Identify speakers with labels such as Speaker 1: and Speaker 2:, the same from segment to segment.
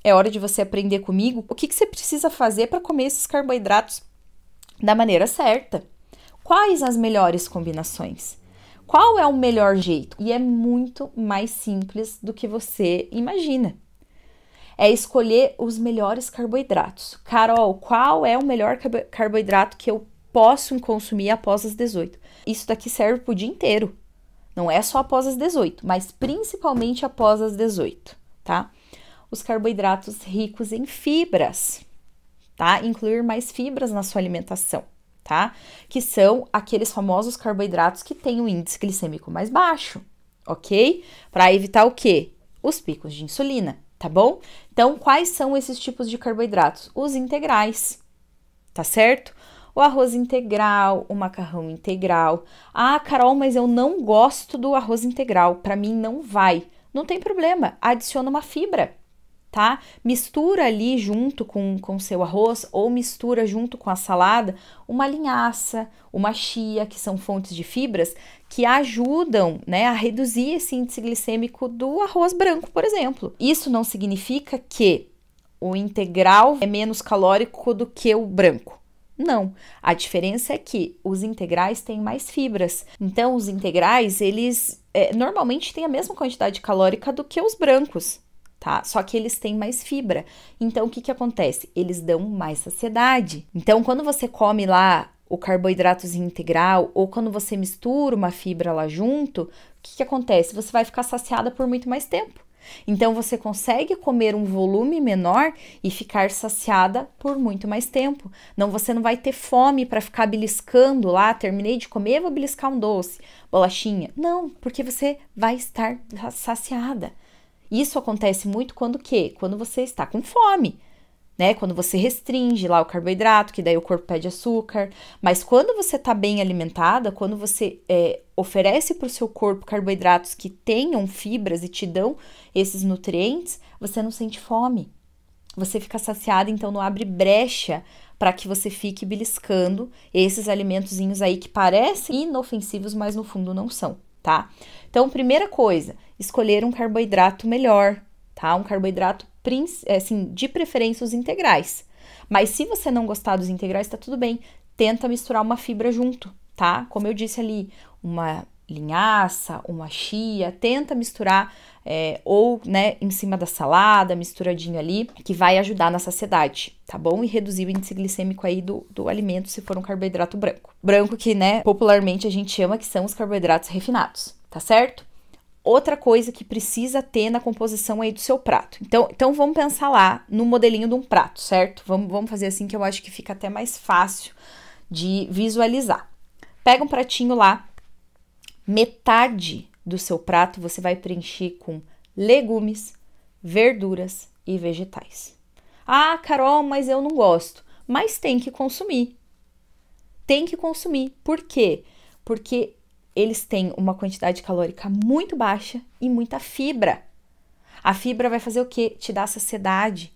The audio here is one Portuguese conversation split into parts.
Speaker 1: é hora de você aprender comigo o que você precisa fazer para comer esses carboidratos da maneira certa. Quais as melhores combinações? Qual é o melhor jeito? E é muito mais simples do que você imagina. É escolher os melhores carboidratos. Carol, qual é o melhor carboidrato que eu posso consumir após as 18? Isso daqui serve para o dia inteiro. Não é só após as 18, mas principalmente após as 18, tá? Os carboidratos ricos em fibras, tá? Incluir mais fibras na sua alimentação, tá? Que são aqueles famosos carboidratos que têm um índice glicêmico mais baixo, ok? Para evitar o quê? Os picos de insulina, tá bom? Então, quais são esses tipos de carboidratos? Os integrais, tá certo? O arroz integral, o macarrão integral. Ah, Carol, mas eu não gosto do arroz integral, para mim não vai. Não tem problema, adiciona uma fibra, tá? Mistura ali junto com seu arroz ou mistura junto com a salada uma linhaça, uma chia, que são fontes de fibras que ajudam, né, a reduzir esse índice glicêmico do arroz branco, por exemplo. Isso não significa que o integral é menos calórico do que o branco. Não, a diferença é que os integrais têm mais fibras. Então, os integrais, eles normalmente têm a mesma quantidade calórica do que os brancos, tá? Só que eles têm mais fibra. Então, o que que acontece? Eles dão mais saciedade. Então, quando você come lá o carboidratozinho integral ou quando você mistura uma fibra lá junto, o que que acontece? Você vai ficar saciada por muito mais tempo. Então, você consegue comer um volume menor e ficar saciada por muito mais tempo. Você não vai ter fome para ficar beliscando lá, terminei de comer, vou beliscar um doce, bolachinha. Não, porque você vai estar saciada. Isso acontece muito quando o quê? Quando você está com fome, né? Quando você restringe lá o carboidrato, que daí o corpo pede açúcar. Mas quando você está bem alimentada, quando você oferece para o seu corpo carboidratos que tenham fibras e te dão esses nutrientes, você não sente fome. Você fica saciada, então não abre brecha para que você fique beliscando esses alimentozinhos aí que parecem inofensivos, mas no fundo não são, tá? Então, primeira coisa, escolher um carboidrato melhor, tá? Um carboidrato, assim, de preferência os integrais. Mas se você não gostar dos integrais, tá tudo bem. Tenta misturar uma fibra junto, tá? Como eu disse ali, uma linhaça, uma chia, tenta misturar ou, né, em cima da salada, misturadinho ali, que vai ajudar na saciedade, tá bom? E reduzir o índice glicêmico aí do alimento se for um carboidrato branco. Branco que, né, popularmente a gente chama que são os carboidratos refinados, tá certo? Outra coisa que precisa ter na composição aí do seu prato. Então vamos pensar lá no modelinho de um prato, certo? Vamos fazer assim que eu acho que fica até mais fácil de visualizar. Pega um pratinho lá, metade do seu prato você vai preencher com legumes, verduras e vegetais. Ah, Carol, mas eu não gosto. Mas tem que consumir. Tem que consumir. Por quê? Porque eles têm uma quantidade calórica muito baixa e muita fibra. A fibra vai fazer o quê? Te dar saciedade.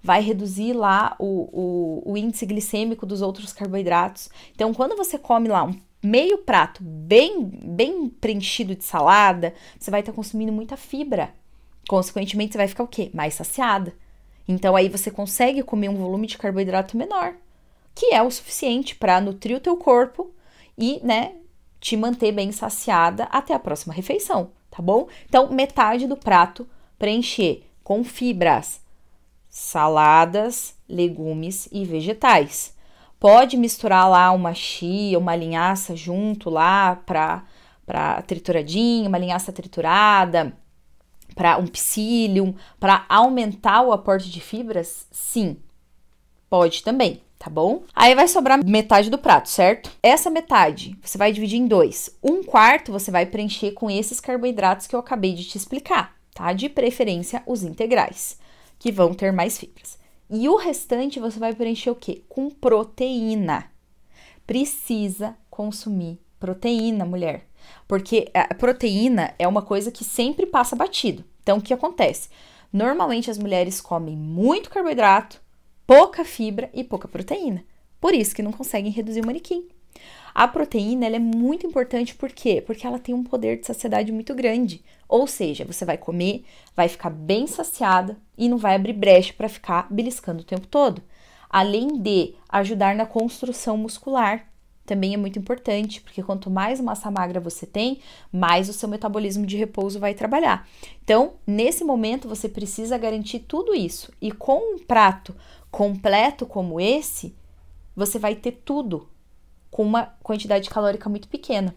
Speaker 1: Vai reduzir lá o índice glicêmico dos outros carboidratos. Então, quando você come lá um meio prato bem preenchido de salada, você vai estar consumindo muita fibra. Consequentemente, você vai ficar o quê? Mais saciada. Então, aí você consegue comer um volume de carboidrato menor, que é o suficiente para nutrir o teu corpo e, né, te manter bem saciada até a próxima refeição, tá bom? Então, metade do prato preencher com fibras, saladas, legumes e vegetais. Pode misturar lá uma chia, uma linhaça junto lá para trituradinho, uma linhaça triturada, para um psyllium, para aumentar o aporte de fibras? Sim, pode também. Tá bom? Aí vai sobrar metade do prato, certo? Essa metade você vai dividir em dois. Um quarto você vai preencher com esses carboidratos que eu acabei de te explicar, tá? De preferência os integrais, que vão ter mais fibras. E o restante você vai preencher o quê? Com proteína. Precisa consumir proteína, mulher. Porque a proteína é uma coisa que sempre passa batido. Então, o que acontece? Normalmente as mulheres comem muito carboidrato, pouca fibra e pouca proteína. Por isso que não conseguem reduzir o manequim, A proteína, ela é muito importante, por quê? Porque ela tem um poder de saciedade muito grande. Ou seja, você vai comer, vai ficar bem saciada e não vai abrir brecha para ficar beliscando o tempo todo. Além de ajudar na construção muscular, também é muito importante, porque quanto mais massa magra você tem, mais o seu metabolismo de repouso vai trabalhar. Então, nesse momento, você precisa garantir tudo isso. E com um prato completo como esse, você vai ter tudo com uma quantidade calórica muito pequena.